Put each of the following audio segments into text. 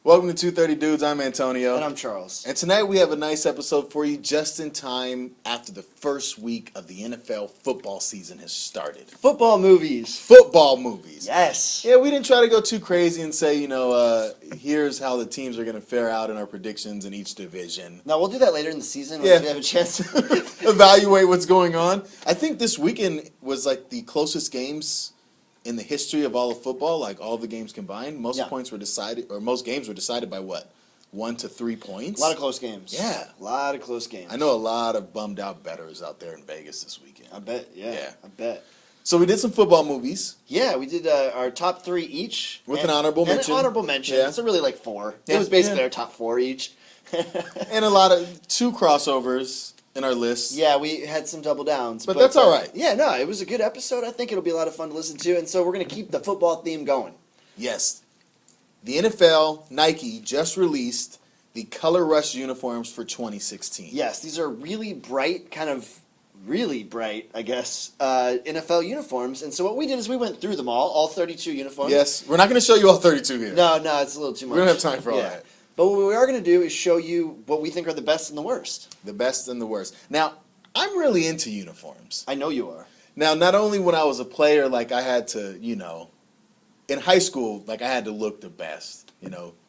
Welcome to 230 Dudes. I'm Antonio. And I'm Charles. And tonight we have a nice episode for you just in time after the first week of the NFL football season has started. Football movies. Football movies. Yes. Yeah, we didn't try to go too crazy and say, here's how the teams are going to fare out in our predictions in each division. No, we'll do that later in the season Yeah. once we have a chance to evaluate what's going on. I think this weekend was like the closest games in the history of all of football, like all the games combined. Most points were decided, or most games were decided by what? 1 to 3 points? A lot of close games. Yeah. A lot of close games. I know a lot of bummed out bettors out there in Vegas this weekend. I bet, yeah. I bet. So we did some football movies. Yeah, we did our top 3 each. With an honorable mention. An honorable mention. Yeah. So really like 4. Yeah. It was basically our top 4 each. And a lot of 2 crossovers in our list. Yeah, we had some double downs. But that's all right. Yeah, no, it was a good episode. I think it'll be a lot of fun to listen to. And so we're going to keep the football theme going. Yes. The NFL, Nike, just released the Color Rush uniforms for 2016. Yes, these are really bright, I guess, NFL uniforms. And so what we did is we went through them all 32 uniforms. Yes. We're not going to show you all 32 here. No, it's a little too much. We don't have time for all that. But what we are going to do is show you what we think are the best and the worst. The best and the worst. Now, I'm really into uniforms. I know you are. Now, not only when I was a player, like I had to, in high school, like I had to look the best.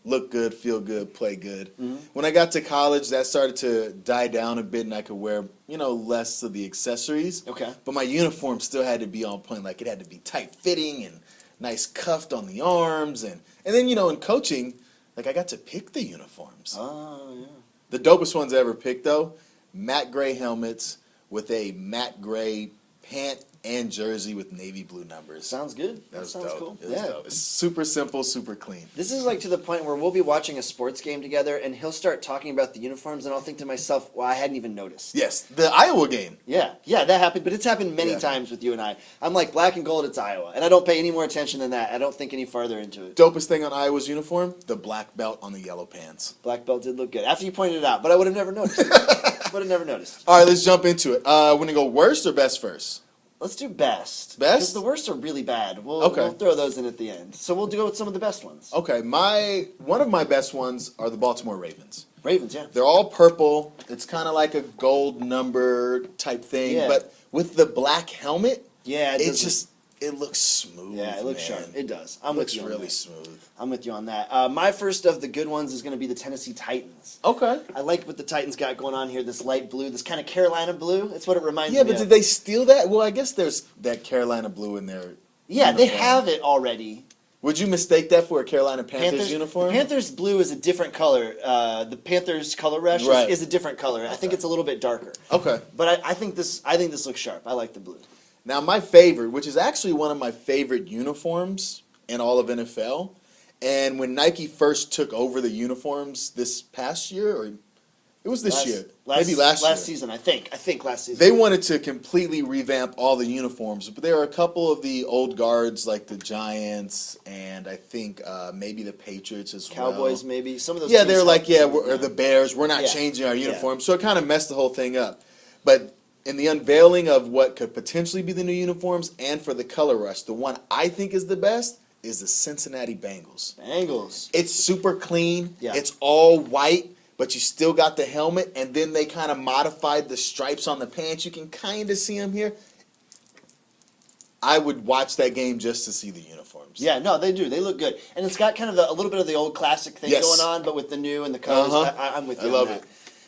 Look good, feel good, play good. Mm-hmm. When I got to college, that started to die down a bit, and I could wear, less of the accessories. Okay. But my uniform still had to be on point. Like it had to be tight fitting and nice cuffed on the arms, and then in coaching. Like, I got to pick the uniforms. Oh, yeah. The dopest ones I ever picked, though, matte gray helmets with a matte gray pant and jersey with navy blue numbers. Sounds good. That was sounds dope. cool. It was dope. It's super simple, super clean. This is like to the point where we'll be watching a sports game together, and he'll start talking about the uniforms, and I'll think to myself, well, I hadn't even noticed. Yes, the Iowa game. Yeah, that happened, but it's happened many times with you and I. I'm like, black and gold, it's Iowa, and I don't pay any more attention than that. I don't think any farther into it. Dopest thing on Iowa's uniform, the black belt on the yellow pants. Black belt did look good. After you pointed it out, but I would have never noticed. All right, let's jump into it. Want to go worst or best first? Let's do best. Best? Because the worst are really bad. We'll throw those in at the end. So we'll go with some of the best ones. Okay, one of my best ones are the Baltimore Ravens. Ravens, yeah. They're all purple. It's kind of like a gold number type thing, but with the black helmet, it looks smooth. Yeah, it looks sharp. It does. It looks really smooth. I'm with you on that. My first of the good ones is going to be the Tennessee Titans. Okay. I like what the Titans got going on here. This light blue, this kind of Carolina blue. That's what it reminds me of. Yeah, but did they steal that? Well, I guess there's that Carolina blue in there. Yeah, they have it already. Would you mistake that for a Carolina Panthers uniform? The Panthers blue is a different color. The Panthers color rush is a different color. Okay. I think it's a little bit darker. Okay. But I think this looks sharp. I like the blue. Now, my favorite, which is actually one of my favorite uniforms in all of NFL, and when Nike first took over the uniforms this past year, or it was this year, maybe last year. Last season, I think last season. They wanted to completely revamp all the uniforms, but there are a couple of the old guards, like the Giants, and I think maybe the Patriots as well. Cowboys, maybe. Some of those. Yeah, they're like, or the Bears, we're not changing our uniforms, so it kind of messed the whole thing up. But in the unveiling of what could potentially be the new uniforms and for the color rush, the one I think is the best is the Cincinnati Bengals. It's super clean. Yeah. It's all white, but you still got the helmet, and then they kind of modified the stripes on the pants. You can kind of see them here. I would watch that game just to see the uniforms. Yeah, no, they do. They look good. And it's got kind of a little bit of the old classic thing going on, but with the new and the colors. I'm with you. I love it.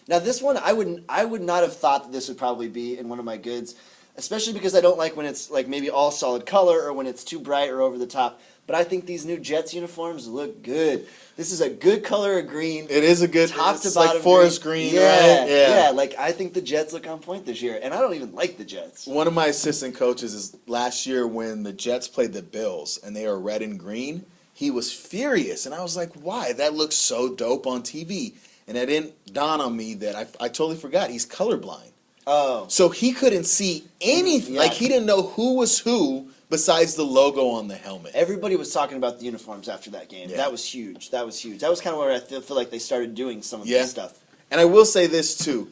Now, this one, I would not have thought that this would probably be in one of my goods, especially because I don't like when it's like maybe all solid color or when it's too bright or over the top. But I think these new Jets uniforms look good. This is a good color of green. It is a good top to bottom like forest green, right? Yeah. Like I think the Jets look on point this year, and I don't even like the Jets. One of my assistant coaches is last year when the Jets played the Bills and they were red and green. He was furious, and I was like, "Why? That looks so dope on TV." And it didn't dawn on me that I totally forgot he's colorblind. Oh. So he couldn't see anything. Yeah. Like he didn't know who was who besides the logo on the helmet. Everybody was talking about the uniforms after that game. Yeah. That was huge. That was kind of where I feel like they started doing some of this stuff. And I will say this too.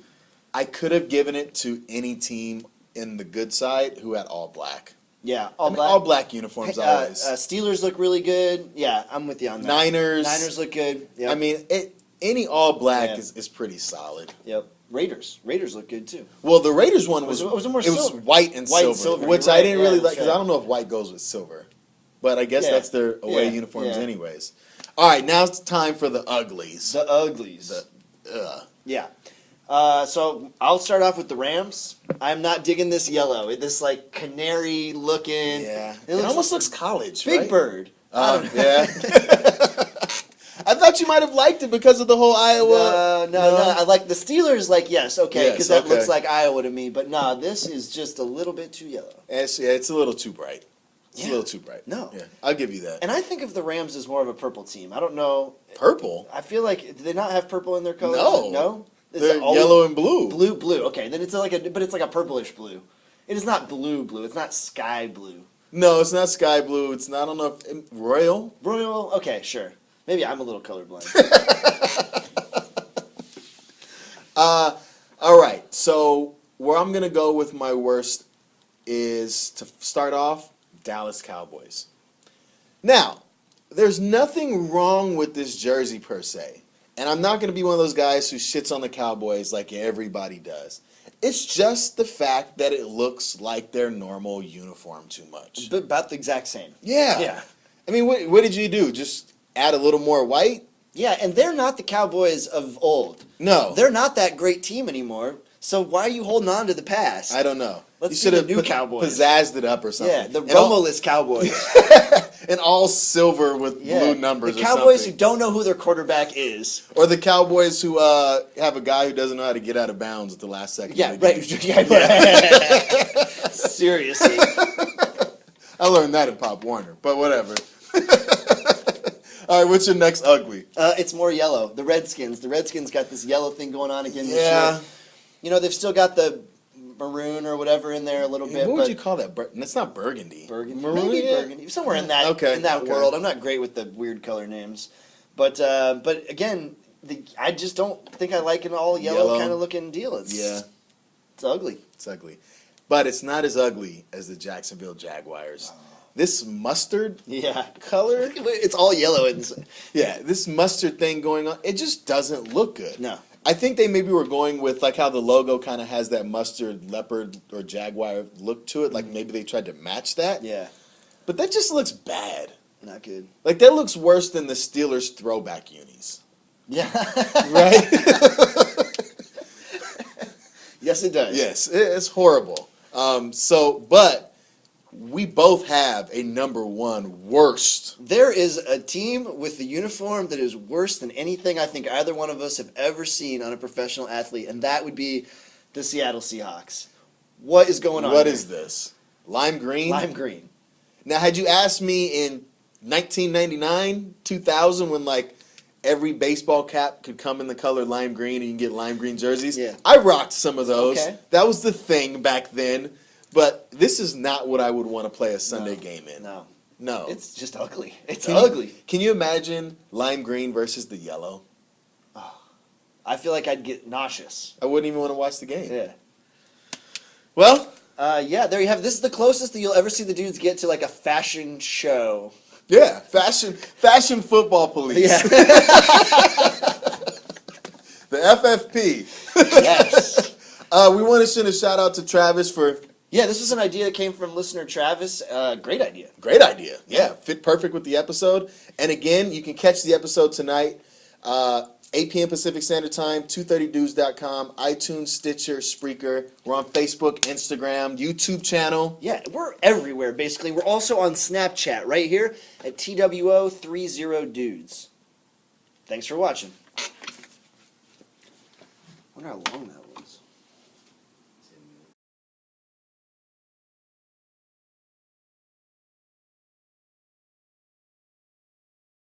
I could have given it to any team in the good side who had all black. Yeah, all black uniforms always. Steelers look really good. Yeah, I'm with you on that. Niners look good. Yep. I mean, any all black is pretty solid. Yep. Raiders look good too. Well, the Raiders one was white and silver, which I didn't really like because I don't know if white goes with silver, but I guess that's their away uniforms anyways. All right, now it's time for the uglies. The uglies. Yeah. So I'll start off with the Rams. I'm not digging this yellow. This like canary looking. Yeah. It almost looks college. Big right? Bird. Yeah. I thought you might have liked it because of the whole Iowa. No. I like the Steelers. Like because that looks like Iowa to me. But no, this is just a little bit too yellow. It's a little too bright. It's a little too bright. No. Yeah, I'll give you that. And I think of the Rams as more of a purple team. I don't know. Purple? I feel like, do they not have purple in their colors? No. They're yellow and blue. Blue. Okay, then it's like a purplish blue. It is not blue. It's not sky blue. No, it's not sky blue. It's not, I don't know if royal. Royal. Okay, sure. Maybe I'm a little colorblind. All right. So where I'm gonna go with my worst is to start off Dallas Cowboys. Now, there's nothing wrong with this jersey per se. And I'm not going to be one of those guys who shits on the Cowboys like everybody does. It's just the fact that it looks like their normal uniform too much. But about the exact same. Yeah. I mean, what did you do? Just add a little more white? Yeah, and they're not the Cowboys of old. No. They're not that great team anymore. So why are you holding on to the past? I don't know. Let's see the new Cowboys. Pizzazz it up or something. Yeah, the Romo-less Cowboys. And all silver with blue numbers the Cowboys who don't know who their quarterback is. Or the Cowboys who have a guy who doesn't know how to get out of bounds at the last second. Yeah, right. Seriously. I learned that at Pop Warner, but whatever. All right, what's your next ugly? It's more yellow. The Redskins. The Redskins got this yellow thing going on again this year. You know, they've still got the maroon or whatever in there a little bit. What would you call that? It's not burgundy. Maroon? Maybe burgundy. Somewhere in that world. I'm not great with the weird color names. But again, I just don't think I like an all yellow kind of looking deal. It's ugly. It's ugly. But it's not as ugly as the Jacksonville Jaguars. This mustard color. It's all yellow. This mustard thing going on, it just doesn't look good. No. I think they maybe were going with like how the logo kind of has that mustard leopard or jaguar look to it. Like maybe they tried to match that. Yeah. But that just looks bad. Not good. Like that looks worse than the Steelers throwback unis. Yeah. Right? Yes, it does. Yes, it's horrible. But we both have a number one worst. There is a team with the uniform that is worse than anything I think either one of us have ever seen on a professional athlete, and that would be the Seattle Seahawks. What is going on? What is this? Lime green? Lime green. Now, had you asked me in 1999, 2000, when like every baseball cap could come in the color lime green and you can get lime green jerseys, I rocked some of those. Okay. That was the thing back then. But this is not what I would want to play a Sunday game in. No. It's just ugly. It's ugly. Can you imagine lime green versus the yellow? Oh, I feel like I'd get nauseous. I wouldn't even want to watch the game. Yeah. Well. There you have it. This is the closest that you'll ever see the dudes get to like a fashion show. Yeah, fashion football police. Yeah. The FFP. Yes. We want to send a shout out to Travis for... Yeah, this was an idea that came from listener Travis. Great idea. Great idea. Yeah, fit perfect with the episode. And again, you can catch the episode tonight, 8 p.m. Pacific Standard Time, 230dudes.com, iTunes, Stitcher, Spreaker. We're on Facebook, Instagram, YouTube channel. Yeah, we're everywhere, basically. We're also on Snapchat right here at TWO30dudes. Thanks for watching. I wonder how long that was.